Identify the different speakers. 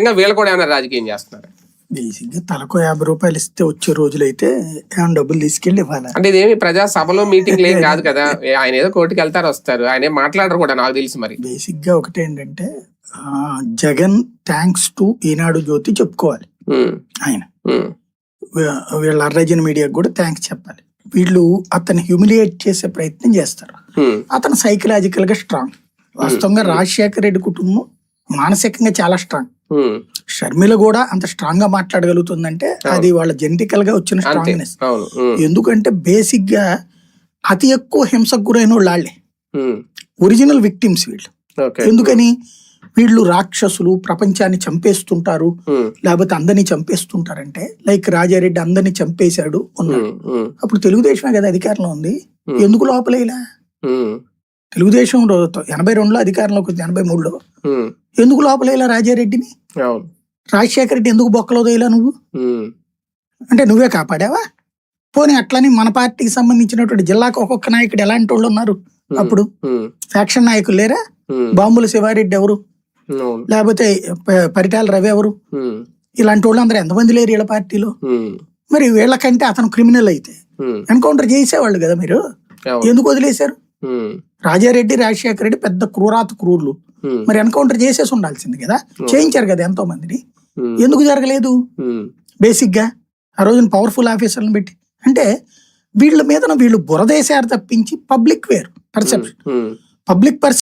Speaker 1: ఇంకా వీళ్ళు కూడా ఏమైనా రాజకీయం చేస్తున్నారు?
Speaker 2: బేసిక్ గా తలకు 50 రూపాయలు ఇస్తే వచ్చే రోజులైతే ఏమైనా డబ్బులు తీసుకెళ్లి ఇవ్వాలి.
Speaker 1: అంటే ఇదేమి ప్రజా సభలో మీటింగ్లు ఏం కాదు కదా, ఆయన ఏదో కోర్టుకి వెళ్తారు వస్తారు, ఆయన ఏం మాట్లాడరు కూడా నాకు తెలిసి. మరి
Speaker 2: బేసిక్ గా ఒకటేంటంటే జగన్ థ్యాంక్స్ టు ఈనాడు జ్యోతి చెప్పుకోవాలి. ఆయన వీళ్ళ అర్రజన్ మీడియాకి కూడా థ్యాంక్స్ చెప్పాలి. వీళ్ళు అతన్ని హ్యూమిలియేట్ చేసే ప్రయత్నం చేస్తారు. అతను సైకలాజికల్ గా స్ట్రాంగ్. వాస్తవంగా రాజశేఖర రెడ్డి కుటుంబం మానసికంగా చాలా స్ట్రాంగ్. షర్మిల కూడా అంత స్ట్రాంగ్ గా మాట్లాడగలుగుతుందంటే అది వాళ్ళ జెనెటికల్ గా వచ్చిన స్ట్రాంగ్నెస్. ఎందుకంటే బేసిక్ గా అతి ఎక్కువ హింసకు గురైన వాళ్ళే ఒరిజినల్ విక్టిమ్స్ వీళ్ళు. ఎందుకని వీళ్ళు రాక్షసులు, ప్రపంచాన్ని చంపేస్తుంటారు, లేకపోతే అందరినీ చంపేస్తుంటారంటే లైక్ రాజారెడ్డి అందరినీ చంపేశాడు ఉన్నాడు. అప్పుడు తెలుగుదేశమే కదా అధికారంలో ఉంది, ఎందుకు లోపలేలా? తెలుగుదేశం 82లో అధికారంలోకి వచ్చింది, 83లో ఎందుకు లోపలేలా రాజారెడ్డిని? రాజశేఖర రెడ్డి ఎందుకు బొక్కలో వేయలా నువ్వు? అంటే నువ్వే కాపాడావా? పోనీ అట్లని మన పార్టీకి సంబంధించినటువంటి జిల్లాకు ఒక్కొక్క నాయకుడు ఎలాంటి వాళ్ళు ఉన్నారు? అప్పుడు ఫ్యాక్షన్ నాయకులు లేరా? బాంబుల శివారెడ్డి ఎవరు, లేకపోతే పరిటాల రవి ఎవరు? ఇలాంటి వాళ్ళు అందరూ ఎంతమంది లేరు వీళ్ళ పార్టీలో? మరి వీళ్ళకంటే అతను క్రిమినల్ అయితే ఎన్కౌంటర్ చేసేవాళ్ళు కదా, మీరు ఎందుకు వదిలేశారు? రాజారెడ్డి, రాజశేఖర రెడ్డి పెద్ద క్రూరాత క్రూరులు, మరి ఎన్కౌంటర్ చేసేసి ఉండాల్సింది కదా, చేయించారు కదా ఎంతో మందిని, ఎందుకు జరగలేదు? బేసిక్ గా ఆ రోజున పవర్ఫుల్ ఆఫీసర్లను పెట్టి, అంటే వీళ్ళ మీద వీళ్ళు బురదేశారు తప్పించి పబ్లిక్ వేరు పర్సెప్షన్, పబ్లిక్